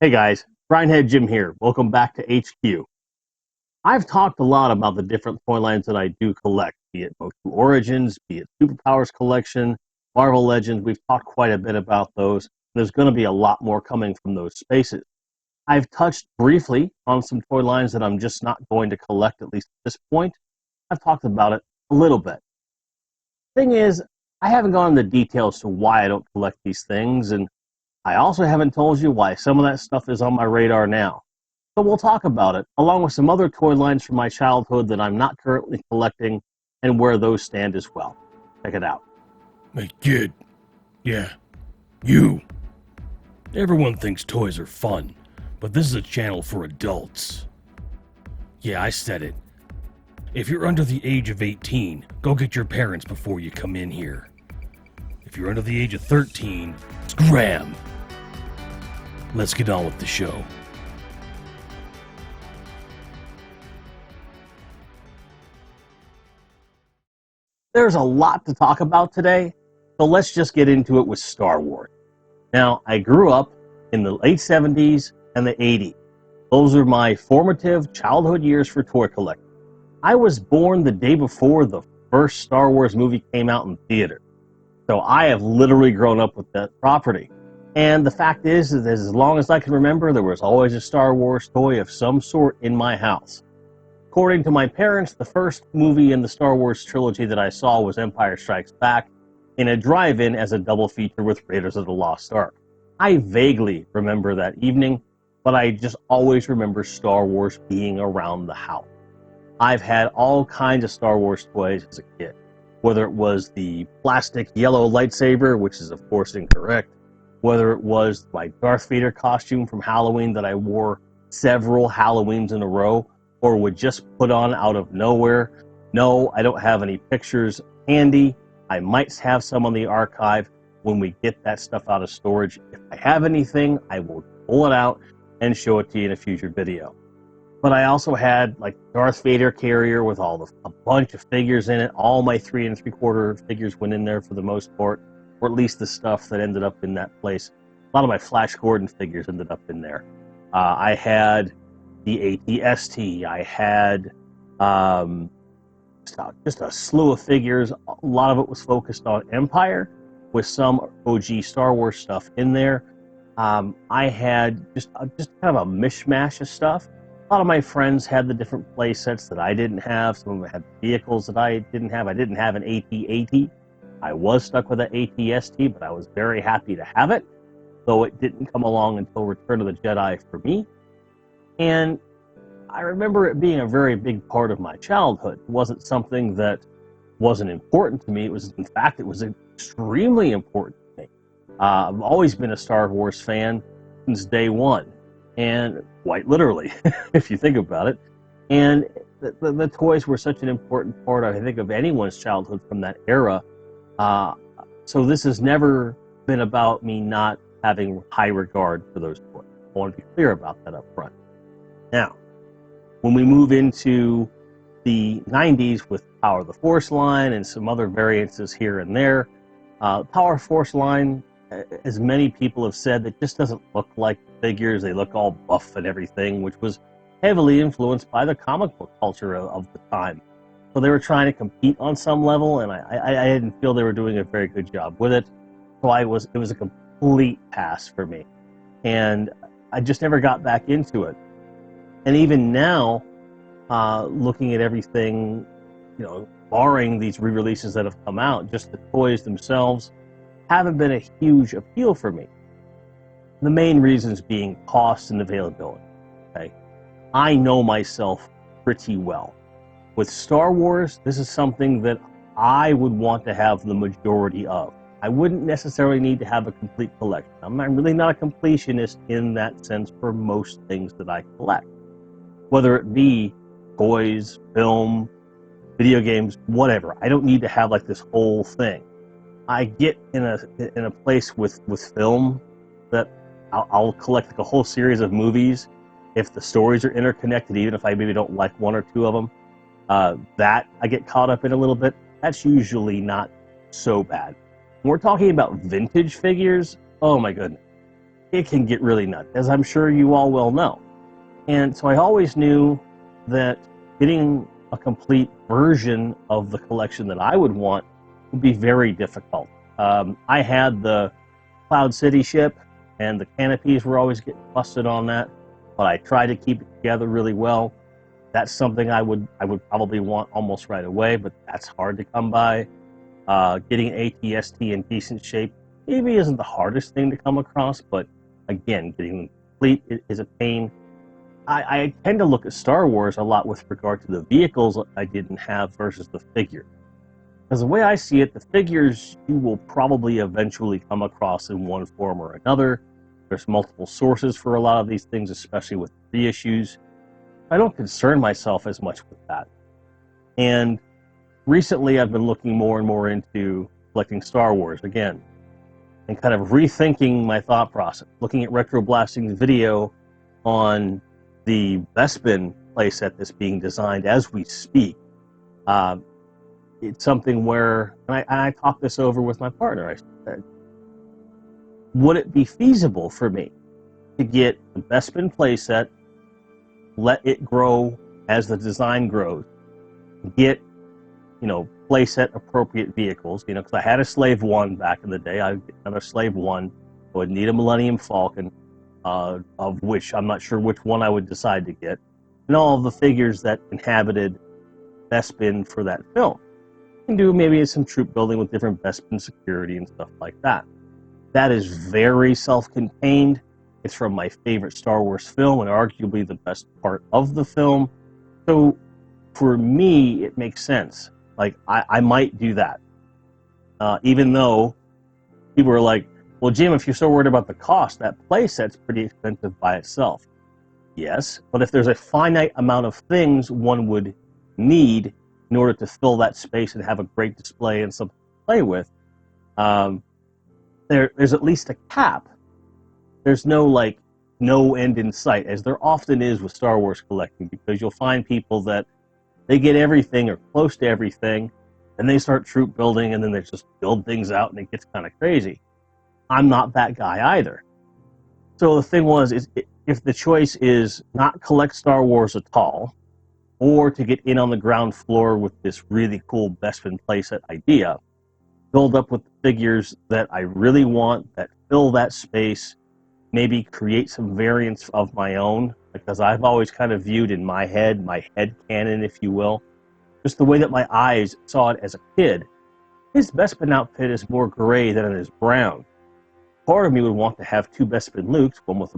Hey guys, Grindhead Jim here. Welcome back to HQ. I've talked a lot about the different toy lines that I do collect, be it Motu Origins, be it Superpowers Collection, Marvel Legends. We've talked quite a bit about those. There's going to be a lot more coming from those spaces. I've touched briefly on some toy lines that I'm just not going to collect, at least at this point. I've talked about it a little bit. Thing is, I haven't gone into details to why I don't collect these things, and I also haven't told you why some of that stuff is on my radar now. So we'll talk about it, along with some other toy lines from my childhood that I'm not currently collecting and where those stand as well. Check it out. Hey kid, yeah, you. Everyone thinks toys are fun, but this is a channel for adults. Yeah, I said it. If you're under the age of 18, go get your parents before you come in here. If you're under the age of 13, scram! Let's get on with the show. There's a lot to talk about today, so let's just get into it with Star Wars. Now, I grew up in the late 70s and the 80s. Those are my formative childhood years for toy collecting. I was born the day before the first Star Wars movie came out in theater. So I have literally grown up with that property. And the fact is that as long as I can remember, there was always a Star Wars toy of some sort in my house. According to my parents, the first movie in the Star Wars trilogy that I saw was Empire Strikes Back in a drive-in as a double feature with Raiders of the Lost Ark. I vaguely remember that evening, but I just always remember Star Wars being around the house. I've had all kinds of Star Wars toys as a kid, whether it was the plastic yellow lightsaber, which is of course incorrect, whether it was my Darth Vader costume from Halloween that I wore several Halloweens in a row, or would just put on out of nowhere. No, I don't have any pictures handy. I might have some on the archive when we get that stuff out of storage. If I have anything, I will pull it out and show it to you in a future video. But I also had like Darth Vader carrier with a bunch of figures in it. All my 3 3/4 figures went in there for the most part, or at least the stuff that ended up in that place. A lot of my Flash Gordon figures ended up in there. I had the ATST. I had just a slew of figures. A lot of it was focused on Empire, with some OG Star Wars stuff in there. I had just kind of a mishmash of stuff. A lot of my friends had the different play sets that I didn't have. Some of them had vehicles that I didn't have. I didn't have an AT-AT. I was stuck with an ATST, but I was very happy to have it, though it didn't come along until Return of the Jedi for me. And I remember it being a very big part of my childhood. It wasn't something that wasn't important to me. It was, in fact, it was extremely important to me. I've always been a Star Wars fan since day one, and quite literally, if you think about it. And the toys were such an important part, I think, of anyone's childhood from that era. So this has never been about me not having high regard for those toys. I want to be clear about that up front. Now, when we move into the 90s with Power of the Force line and some other variances here and there, Power Force line, as many people have said, it just doesn't look like figures. They look all buff and everything, which was heavily influenced by the comic book culture of the time. So they were trying to compete on some level, and I didn't feel they were doing a very good job with it. So it was a complete pass for me. And I just never got back into it. And even now, looking at everything, barring these re-releases that have come out, just the toys themselves haven't been a huge appeal for me. The main reasons being cost and availability. Okay, I know myself pretty well. With Star Wars, this is something that I would want to have the majority of. I wouldn't necessarily need to have a complete collection. I'm really not a completionist in that sense for most things that I collect. Whether it be toys, film, video games, whatever. I don't need to have like this whole thing. I get in a place with film that I'll collect like a whole series of movies if the stories are interconnected, even if I maybe don't like one or two of them. That I get caught up in a little bit. That's usually not so bad. When we're talking about vintage figures, oh my goodness. it can get really nuts, as I'm sure you all well know. And so I always knew that getting a complete version of the collection that I would want would be very difficult. I had the Cloud City ship, and the canopies were always getting busted on that, but I tried to keep it together really well. That's something I would probably want almost right away, but that's hard to come by. Getting ATST in decent shape maybe isn't the hardest thing to come across, but again, getting them complete is a pain. I tend to look at Star Wars a lot with regard to the vehicles I didn't have versus the figure. Because the way I see it, the figures you will probably eventually come across in one form or another. There's multiple sources for a lot of these things, especially with reissues. I don't concern myself as much with that. And recently I've been looking more and more into collecting Star Wars again, and kind of rethinking my thought process, looking at Retro Blasting's video on the Bespin playset that's being designed as we speak. It's something where, and I talked this over with my partner. I said, would it be feasible for me to get the Bespin playset, let it grow as the design grows, get, playset appropriate vehicles, because I had a Slave 1 back in the day. I'd get another Slave 1. I would need a Millennium Falcon, of which I'm not sure which one I would decide to get, and all of the figures that inhabited Bespin for that film. You can do maybe some troop building with different Bespin security and stuff like that. That is very self-contained. It's from my favorite Star Wars film and arguably the best part of the film. So for me, it makes sense. Like, I might do that. Even though people are like, well, Jim, if you're so worried about the cost, that playset's pretty expensive by itself. Yes, but if there's a finite amount of things one would need in order to fill that space and have a great display and something to play with, there's at least a cap. There's no end in sight, as there often is with Star Wars collecting, because you'll find people that they get everything or close to everything, and they start troop building, and then they just build things out, and it gets kind of crazy. I'm not that guy either. So the thing was, if the choice is not collect Star Wars at all, or to get in on the ground floor with this really cool Bespin playset idea, build up with the figures that I really want, that fill that space, maybe create some variants of my own, because I've always kind of viewed in my head canon, if you will, just the way that my eyes saw it as a kid. His Bespin outfit is more gray than it is brown. Part of me would want to have two Bespin Lukes, one with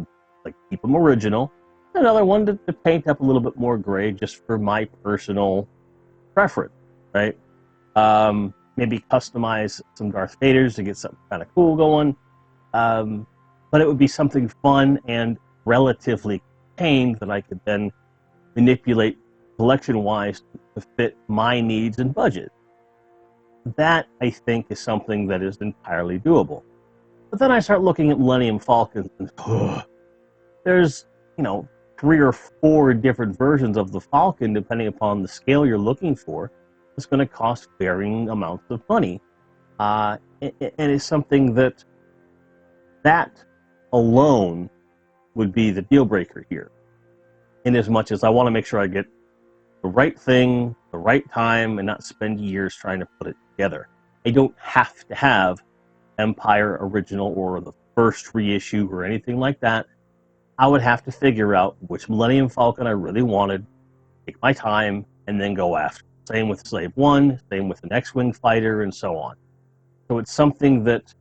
keep them original, another one to paint up a little bit more gray, just for my personal preference, right? Maybe customize some Darth Vaders to get something kind of cool going. But it would be something fun and relatively contained that I could then manipulate collection-wise to fit my needs and budget. That, I think, is something that is entirely doable. But then I start looking at Millennium Falcons, and there's, 3 or 4 different versions of the Falcon, depending upon the scale you're looking for. It's going to cost varying amounts of money. And it's something that alone would be the deal breaker here. In as much as I want to make sure I get the right thing, the right time, and not spend years trying to put it together. I don't have to have Empire Original or the first reissue or anything like that. I would have to figure out which Millennium Falcon I really wanted, take my time, and then go after. Same with Slave 1, same with an X-Wing fighter, and so on. So it's something that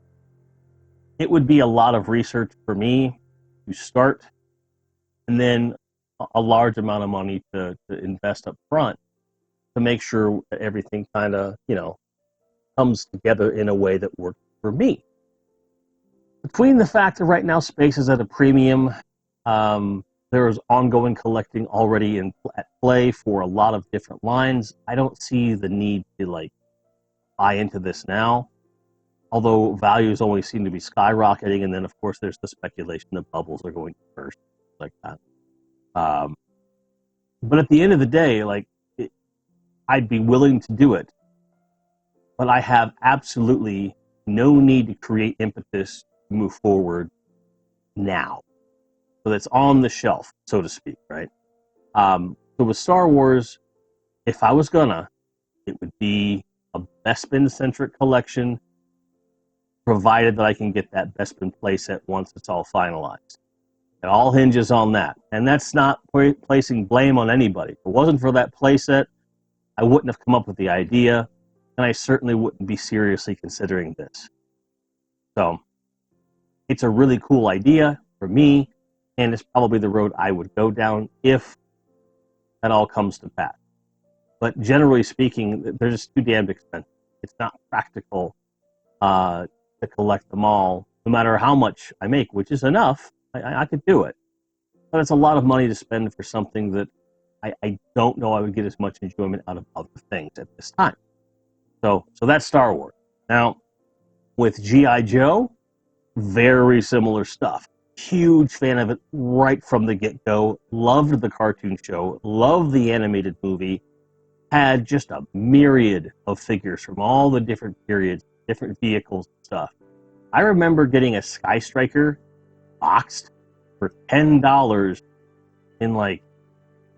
it would be a lot of research for me to start, and then a large amount of money to invest up front to make sure that everything kind of, comes together in a way that works for me. Between the fact that right now space is at a premium, there is ongoing collecting already at play for a lot of different lines. I don't see the need to buy into this now, although values always seem to be skyrocketing, and then of course there's the speculation that bubbles are going to burst, like that. But at the end of the day, I'd be willing to do it, but I have absolutely no need to create impetus to move forward now. So that's on the shelf, so to speak, right? So with Star Wars, if I was gonna, it would be a Bespin-centric collection, provided that I can get that Bespin playset once it's all finalized. It all hinges on that. And that's not placing blame on anybody. If it wasn't for that playset, I wouldn't have come up with the idea, and I certainly wouldn't be seriously considering this. So it's a really cool idea for me, and it's probably the road I would go down if that all comes to pass. But generally speaking, they're just too damned expensive. It's not practical to collect them all, no matter how much I make, which is enough. I could do it. But it's a lot of money to spend for something that I don't know I would get as much enjoyment out of other things at this time. So that's Star Wars. Now, with G.I. Joe, very similar stuff. Huge fan of it right from the get-go. Loved the cartoon show. Loved the animated movie. Had just a myriad of figures from all the different periods, different vehicles and stuff. I remember getting a Sky Striker boxed for $10 in like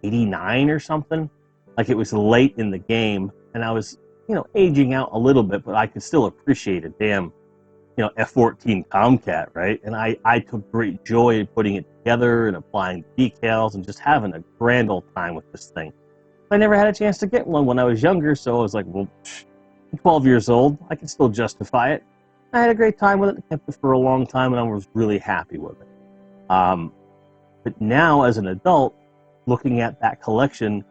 89 or something. Like it was late in the game, and I was, aging out a little bit, but I could still appreciate a damn, F-14 Tomcat, right? And I took great joy in putting it together and applying decals and just having a grand old time with this thing. I never had a chance to get one when I was younger, so I was like, well, I'm 12 years old. I can still justify it. I had a great time with it. I kept it for a long time, and I was really happy with it. But now, as an adult, looking at that collection,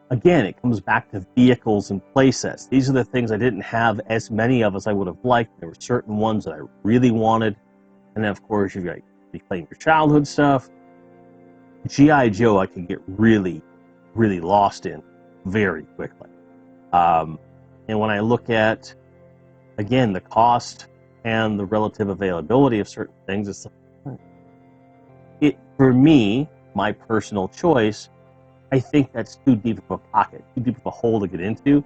again, it comes back to vehicles and playsets. These are the things I didn't have as many of as I would have liked. There were certain ones that I really wanted. And then, of course, you've got replaying your childhood stuff. G.I. Joe, I could get really, really lost in very quickly. And when I look at, again, the cost and the relative availability of certain things, it's for me, my personal choice, I think that's too deep of a pocket, too deep of a hole to get into,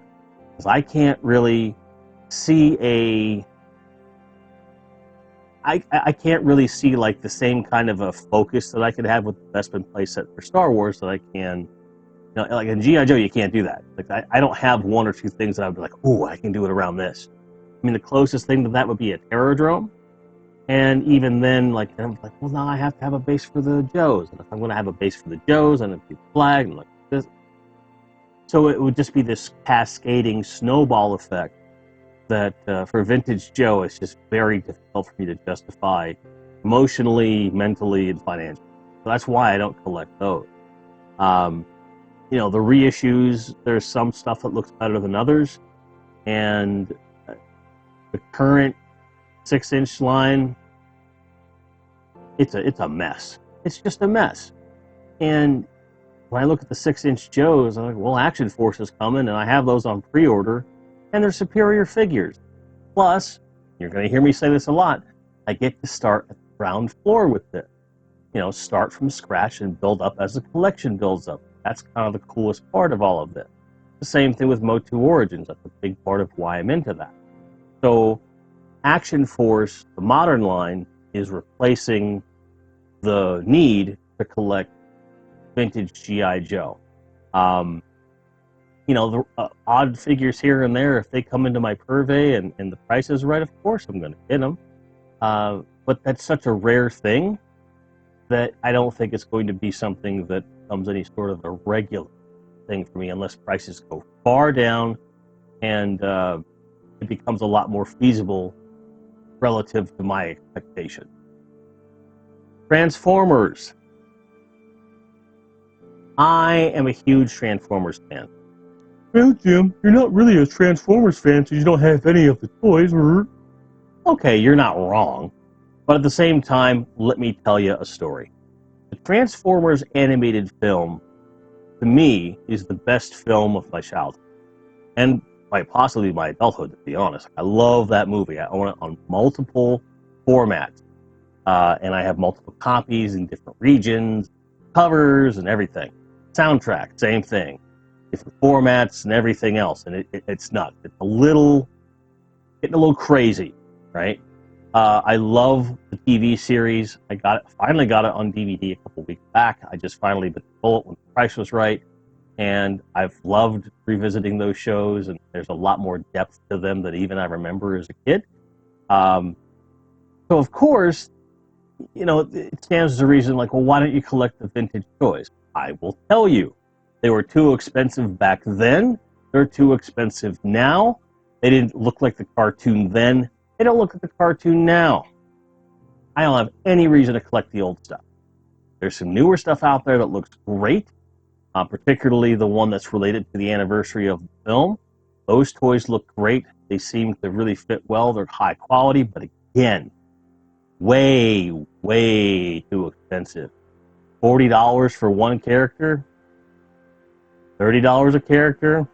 because I can't really see I can't really see like the same kind of a focus that I could have with the Bespin playset for Star Wars that I can, like in G.I. Joe, you can't do that. Like I don't have one or two things that I would be like, oh, I can do it around this. I mean, the closest thing to that would be a Terrordrome. And even then, I'm like, well, now I have to have a base for the Joes. And if I'm going to have a base for the Joes, and it'd be flagged and like this. So it would just be this cascading snowball effect that for Vintage Joe, it's just very difficult for me to justify emotionally, mentally, and financially. So that's why I don't collect those. The reissues, there's some stuff that looks better than others. And the current 6-inch line, it's a mess. It's just a mess. And when I look at the 6-inch Joes, I'm like, well, Action Force is coming, and I have those on pre-order, and they're superior figures. Plus, you're going to hear me say this a lot, I get to start at the ground floor with this. Start from scratch and build up as the collection builds up. That's kind of the coolest part of all of this. The same thing with Motu Origins. That's a big part of why I'm into that. So Action Force, the modern line, is replacing the need to collect vintage G.I. Joe. The odd figures here and there, if they come into my purvey and the price is right, of course I'm going to get them. But that's such a rare thing that I don't think it's going to be something that becomes any sort of a regular thing for me unless prices go far down and it becomes a lot more feasible relative to my expectation. Transformers. I am a huge Transformers fan. Well, Jim, you're not really a Transformers fan since you don't have any of the toys. Okay, you're not wrong. But at the same time, let me tell you a story. The Transformers animated film, to me, is the best film of my childhood. And quite possibly my adulthood, to be honest. I love that movie. I own it on multiple formats. And I have multiple copies in different regions, covers, and everything. Soundtrack, same thing. Different formats and everything else. And it's nuts. It's getting a little crazy, right? I love the TV series. Finally got it on DVD a couple weeks back. I just finally bit the bullet when the price was right, and I've loved revisiting those shows. And there's a lot more depth to them than even I remember as a kid. So of course, it stands to reason. Like, well, why don't you collect the vintage toys? I will tell you, they were too expensive back then. They're too expensive now. They didn't look like the cartoon then. They don't look like the cartoon now. I don't have any reason to collect the old stuff. There's some newer stuff out there that looks great, particularly the one that's related to the anniversary of the film. Those toys look great. They seem to really fit well. They're high quality, but again, way, way too expensive. $40 for one character, $30 a character.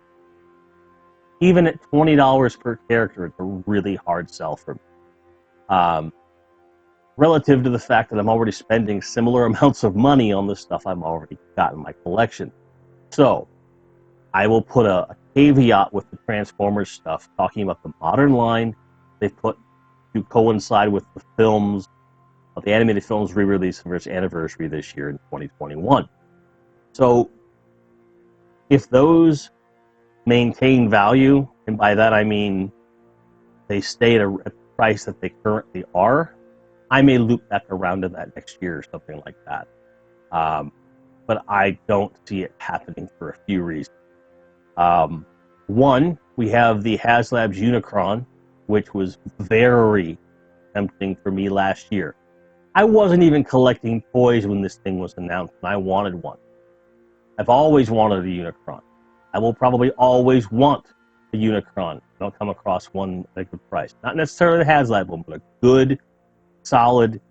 Even at $20 per character, it's a really hard sell for me. Relative to the fact that I'm already spending similar amounts of money on the stuff I've already got in my collection. So, I will put a caveat with the Transformers stuff, talking about the modern line they've put to coincide with the films, the animated films re-release of its anniversary this year in 2021. So, if those maintain value, and by that I mean they stay at a price that they currently are, I may loop back around to that next year or something like that. But I don't see it happening for a few reasons. One, we have the Labs Unicron, which was very tempting for me last year. I wasn't even collecting toys when this thing was announced, and I wanted one. I've always wanted a Unicron. I will probably always want a Unicron. I don't come across one at a good price. Not necessarily the HasLab one, but a good, solid,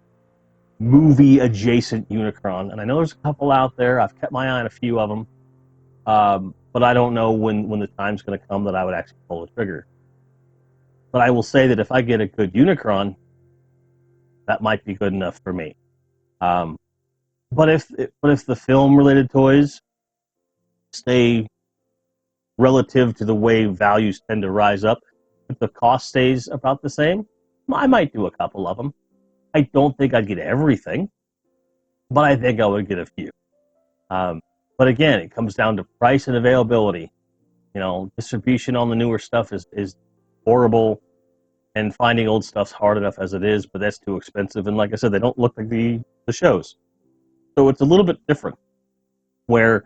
movie-adjacent Unicron. And I know there's a couple out there. I've kept my eye on a few of them. But I don't know when the time's going to come that I would actually pull the trigger. But I will say that if I get a good Unicron, that might be good enough for me. But if the film-related toys stay relative to the way values tend to rise up, if the cost stays about the same, I might do a couple of them. I don't think I'd get everything, but I think I would get a few. But again, it comes down to price and availability. Distribution on the newer stuff is horrible, and finding old stuff's hard enough as it is, but that's too expensive. And like I said, they don't look like the shows. So it's a little bit different, where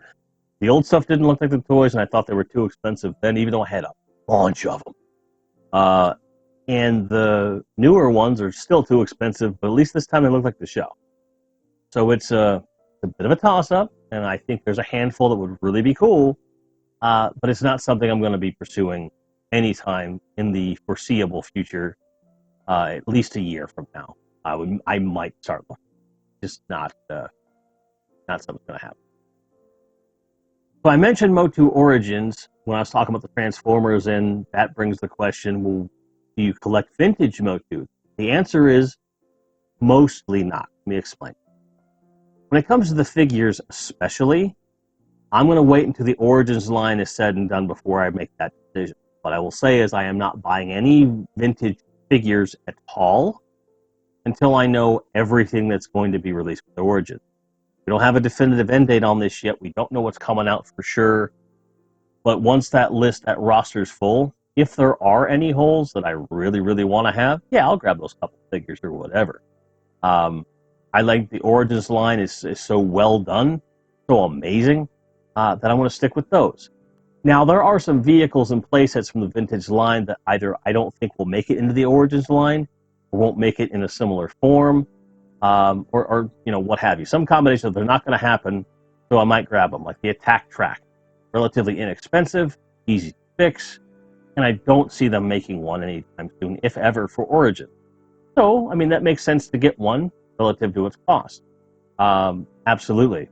the old stuff didn't look like the toys, and I thought they were too expensive then, even though I had a bunch of them. And the newer ones are still too expensive, but at least this time they look like the show. So it's a bit of a toss-up, and I think there's a handful that would really be cool, but it's not something I'm going to be pursuing anytime in the foreseeable future, at least a year from now. I might start looking. Just not something that's going to happen. So I mentioned Motu Origins when I was talking about the Transformers, and that brings the question, well, do you collect vintage Motu? The answer is mostly not. Let me explain. When it comes to the figures especially, I'm going to wait until the Origins line is said and done before I make that decision. What I will say is I am not buying any vintage figures at all until I know everything that's going to be released with Origins. We don't have a definitive end date on this yet. We don't know what's coming out for sure. But once that roster's full, if there are any holes that I really, really want to have, yeah, I'll grab those couple figures or whatever. I like the Origins line is so well done, so amazing, that I want to stick with those. Now, there are some vehicles and playsets from the vintage line that either I don't think will make it into the Origins line, or won't make it in a similar form, or what have you. Some combination of they're not going to happen, so I might grab them, like the Attack Track. Relatively inexpensive, easy to fix, and I don't see them making one anytime soon, if ever, for Origin. So, I mean, that makes sense to get one relative to its cost. Absolutely.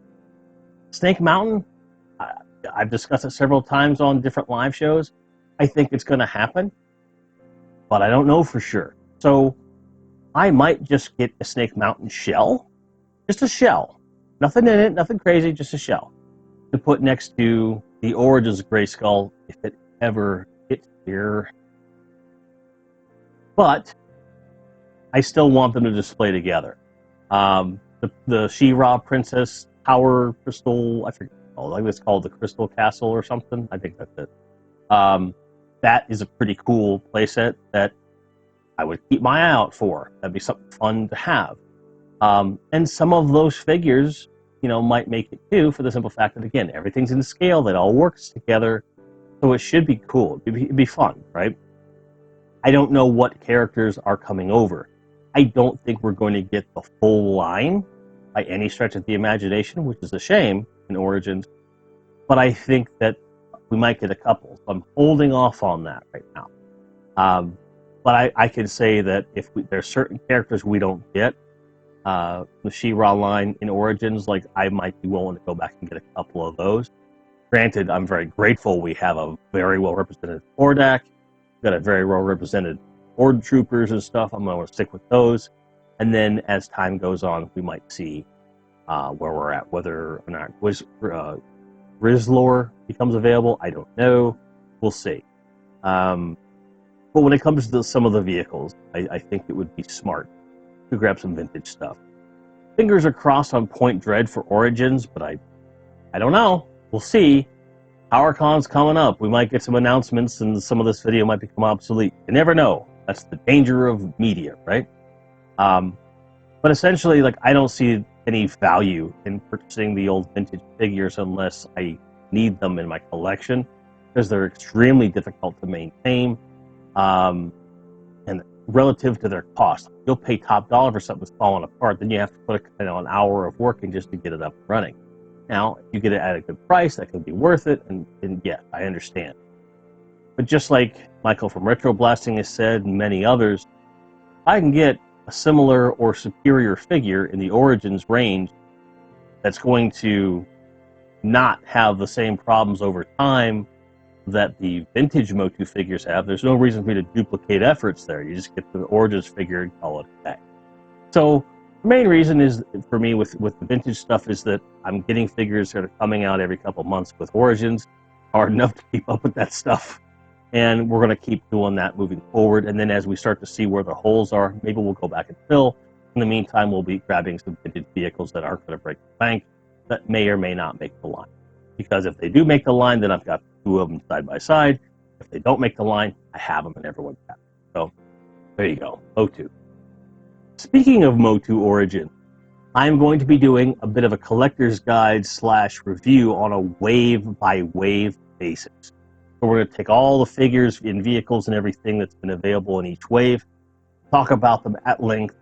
Snake Mountain, I've discussed it several times on different live shows. I think it's going to happen, but I don't know for sure. So I might just get a Snake Mountain shell, just a shell. Nothing in it, nothing crazy, just a shell, to put next to the Origins Grayskull if it ever gets here. But I still want them to display together. The She-Ra Princess Power Crystal, I forget, I think it's called the Crystal Castle or something. I think that's it. That is a pretty cool playset that I would keep my eye out for. That'd be something fun to have. And some of those figures, might make it too, for the simple fact that, again, everything's in scale, that all works together, so it should be cool. It'd be fun, right? I don't know what characters are coming over. I don't think we're going to get the full line by any stretch of the imagination, which is a shame in Origins, but I think that we might get a couple. So I'm holding off on that right now. But I can say that if there's certain characters we don't get, the She-Ra line in Origins, like, I might be willing to go back and get a couple of those. Granted, I'm very grateful we have a very well-represented Hordak, got a very well-represented Horde Troopers and stuff. I'm going to stick with those. And then as time goes on, we might see where we're at. Whether or not Rizlor becomes available, I don't know. We'll see. But when it comes to some of the vehicles, I think it would be smart to grab some vintage stuff. Fingers are crossed on Point Dread for Origins, but I don't know. We'll see. PowerCon's coming up. We might get some announcements, and some of this video might become obsolete. You never know. That's the danger of media, right? But essentially, like, I don't see any value in purchasing the old vintage figures unless I need them in my collection, because they're extremely difficult to maintain. And relative to their cost, you'll pay top dollar for something that's falling apart, then you have to put an hour of work in just to get it up and running. Now, if you get it at a good price, that can be worth it, and yeah, I understand. But just like Michael from Retro Blasting has said, and many others, I can get a similar or superior figure in the Origins range that's going to not have the same problems over time that the vintage Motu figures have. There's no reason for me to duplicate efforts there. You just get the Origins figure and call it a day. So the main reason is, for me, with the vintage stuff, is that I'm getting figures that are coming out every couple months. With Origins, hard enough to keep up with that stuff. And we're going to keep doing that moving forward. And then as we start to see where the holes are, maybe we'll go back and fill. In the meantime, we'll be grabbing some vintage vehicles that aren't going to break the bank, that may or may not make the line. Because if they do make the line, then I've got two of them side by side. If they don't make the line, I have them and everyone's happy. So there you go, Motu. Speaking of Motu Origin, I'm going to be doing a bit of a collector's guide / review on a wave by wave basis. So we're going to take all the figures in vehicles and everything that's been available in each wave, talk about them at length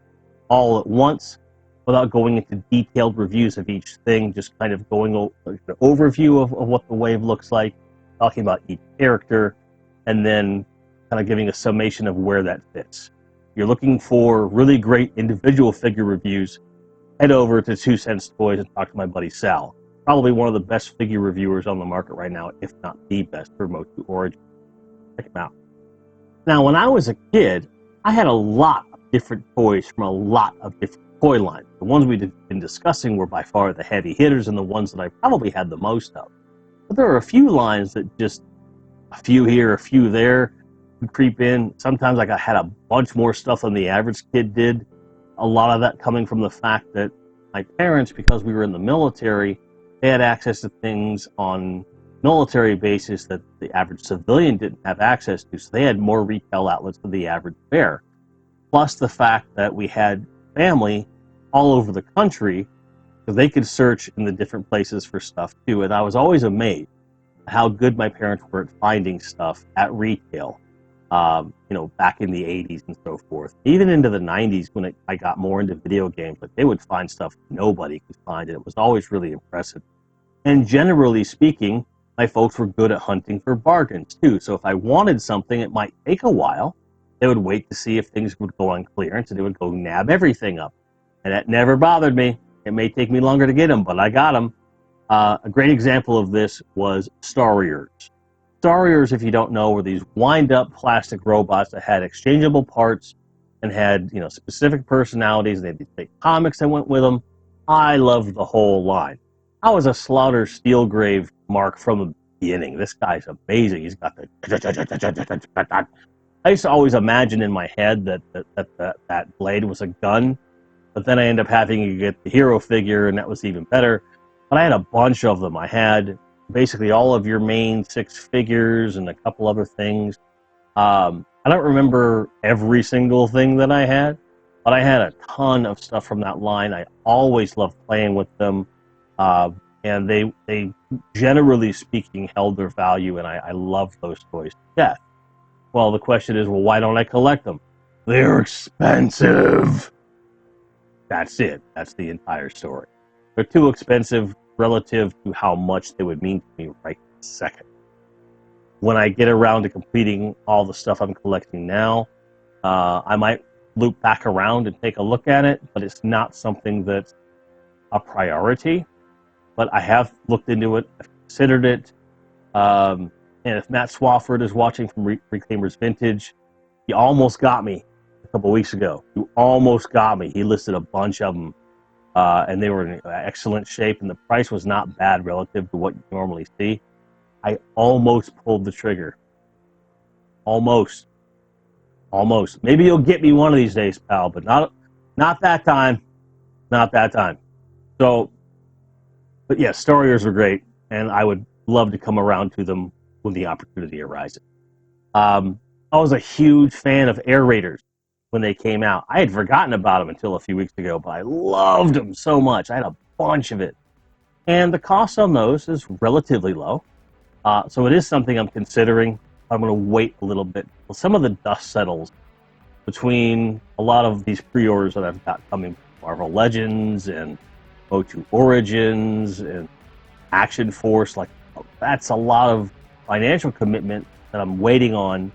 all at once, without going into detailed reviews of each thing, just kind of going over an overview of what the wave looks like, talking about each character, and then kind of giving a summation of where that fits. If you're looking for really great individual figure reviews, head over to 2 Cents Toys and talk to my buddy Sal. Probably one of the best figure reviewers on the market right now, if not the best, for Motu Origin. Check him out. Now, when I was a kid, I had a lot of different toys from a lot of different toy lines. The ones we've been discussing were by far the heavy hitters and the ones that I probably had the most of. But there are a few lines that just, a few here, a few there, would creep in. Sometimes I had a bunch more stuff than the average kid did. A lot of that coming from the fact that my parents, because we were in the military, they had access to things on military basis that the average civilian didn't have access to. So they had more retail outlets than the average bear. Plus the fact that we had family all over the country, so they could search in the different places for stuff too. And I was always amazed at how good my parents were at finding stuff at retail, back in the 80s and so forth. Even into the 90s, when I got more into video games, like, they would find stuff nobody could find, and it was always really impressive. And generally speaking, my folks were good at hunting for bargains too. So if I wanted something, it might take a while. They would wait to see if things would go on clearance, and they would go nab everything up. And that never bothered me. It may take me longer to get them, but I got them. A great example of this was Starriers. Starriers, if you don't know, were these wind-up plastic robots that had exchangeable parts and had, specific personalities. They had these big comics that went with them. I loved the whole line. I was a Slaughter Steelgrave mark from the beginning. This guy's amazing. He's got the I used to always imagine in my head that blade was a gun, but then I ended up having to get the hero figure, and that was even better. But I had a bunch of them. I had basically all of your main 6 figures and a couple other things. I don't remember every single thing that I had, but I had a ton of stuff from that line. I always loved playing with them, and they generally speaking held their value, and I loved those toys to death. Well, the question is, well, why don't I collect them? They're expensive. That's it. That's the entire story. They're too expensive relative to how much they would mean to me right this second. When I get around to completing all the stuff I'm collecting now, I might loop back around and take a look at it, but it's not something that's a priority. But I have looked into it, I've considered it, and if Matt Swafford is watching from Reclaimers Vintage, he almost got me a couple weeks ago. He almost got me. He listed a bunch of them, and they were in excellent shape, and the price was not bad relative to what you normally see. I almost pulled the trigger. Almost. Maybe you'll get me one of these days, pal, but not that time. Not that time. So, but yeah, Storiers are great, and I would love to come around to them when the opportunity arises. I was a huge fan of Air Raiders when they came out. I had forgotten about them until a few weeks ago, but I loved them so much. I had a bunch of it. And the cost on those is relatively low. So it is something I'm considering. I'm going to wait a little bit until some of the dust settles between a lot of these pre-orders that I've got coming from Marvel Legends and O2 Origins and Action Force. Like, that's a lot of financial commitment that I'm waiting on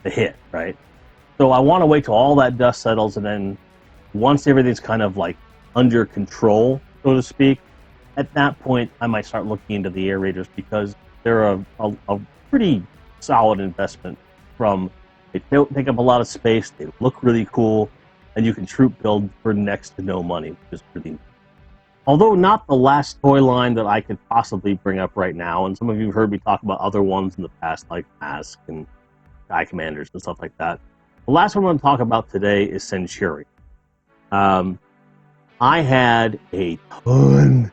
to hit, right? So I want to wait till all that dust settles, and then once everything's kind of like under control, so to speak, at that point I might start looking into the Air Raiders, because they're a pretty solid investment. They don't take up a lot of space, they look really cool, and you can troop build for next to no money, which is pretty neat. Although not the last toy line that I could possibly bring up right now, and some of you have heard me talk about other ones in the past, like Mask and Sky Commanders and stuff like that. The last one I'm going to talk about today is Centurion. I had a ton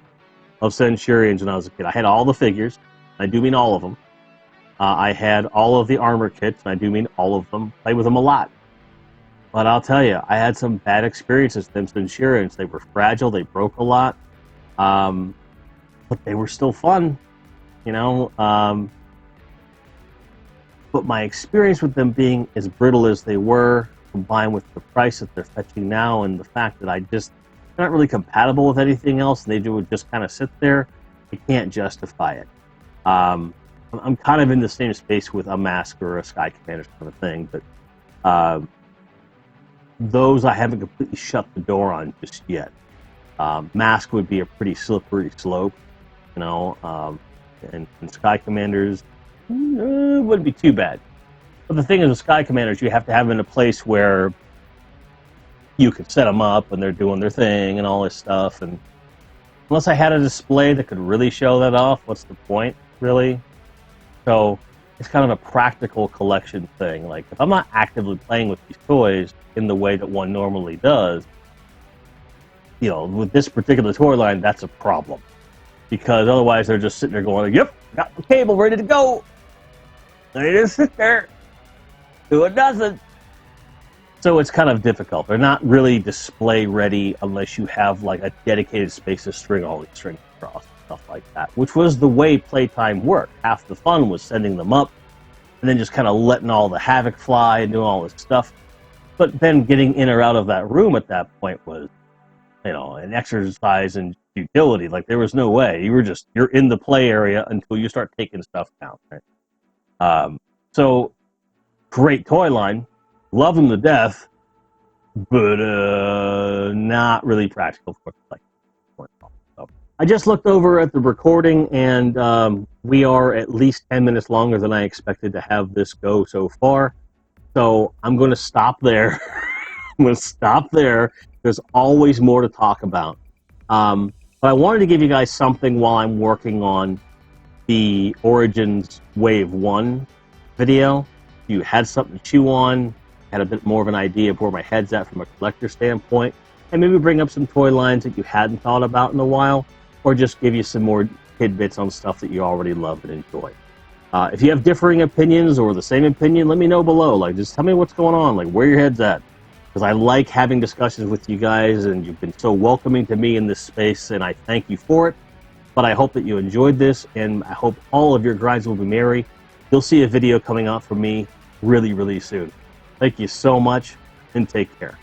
of Centurions when I was a kid. I had all the figures. I do mean all of them. I had all of the armor kits, and I do mean all of them. Played with them a lot. But I'll tell you, I had some bad experiences with them Centurions. They were fragile, they broke a lot. But they were still fun, you know. But my experience with them being as brittle as they were, combined with the price that they're fetching now, and the fact that they're not really compatible with anything else, and they would just kind of sit there, I can't justify it. I'm kind of in the same space with a Mask or a Sky Commander kind of thing, but those I haven't completely shut the door on just yet. Mask would be a pretty slippery slope, you know, and Sky Commanders wouldn't be too bad. But the thing is with Sky Commanders, you have to have them in a place where you can set them up and they're doing their thing and all this stuff. And unless I had a display that could really show that off, what's the point, really? So it's kind of a practical collection thing. Like, if I'm not actively playing with these toys in the way that one normally does, you know, with this particular toy line, that's a problem. Because otherwise they're just sitting there going, yep, got the cable ready to go. They just sit there, doing nothing. So it's kind of difficult. They're not really display ready unless you have like a dedicated space to string all these strings across. Stuff like that, which was the way playtime worked. Half the fun was sending them up and then just kind of letting all the havoc fly and doing all this stuff. But then getting in or out of that room at that point was, you know, an exercise in futility. Like, there was no way. You're in the play area until you start taking stuff down, right? So great toy line, love them to death, but not really practical for like. I just looked over at the recording, and we are at least 10 minutes longer than I expected to have this go so far. So I'm going to stop there. I'm going to stop there. There's always more to talk about. But I wanted to give you guys something while I'm working on the Origins Wave 1 video. you had something to chew on, had a bit more of an idea of where my head's at from a collector standpoint, and maybe bring up some toy lines that you hadn't thought about in a while, or just give you some more tidbits on stuff that you already love and enjoy. If you have differing opinions or the same opinion, let me know below. Like, just tell me what's going on, like where your head's at. Because I like having discussions with you guys, and you've been so welcoming to me in this space, and I thank you for it. But I hope that you enjoyed this, and I hope all of your grinds will be merry. You'll see a video coming out from me really, really soon. Thank you so much, and take care.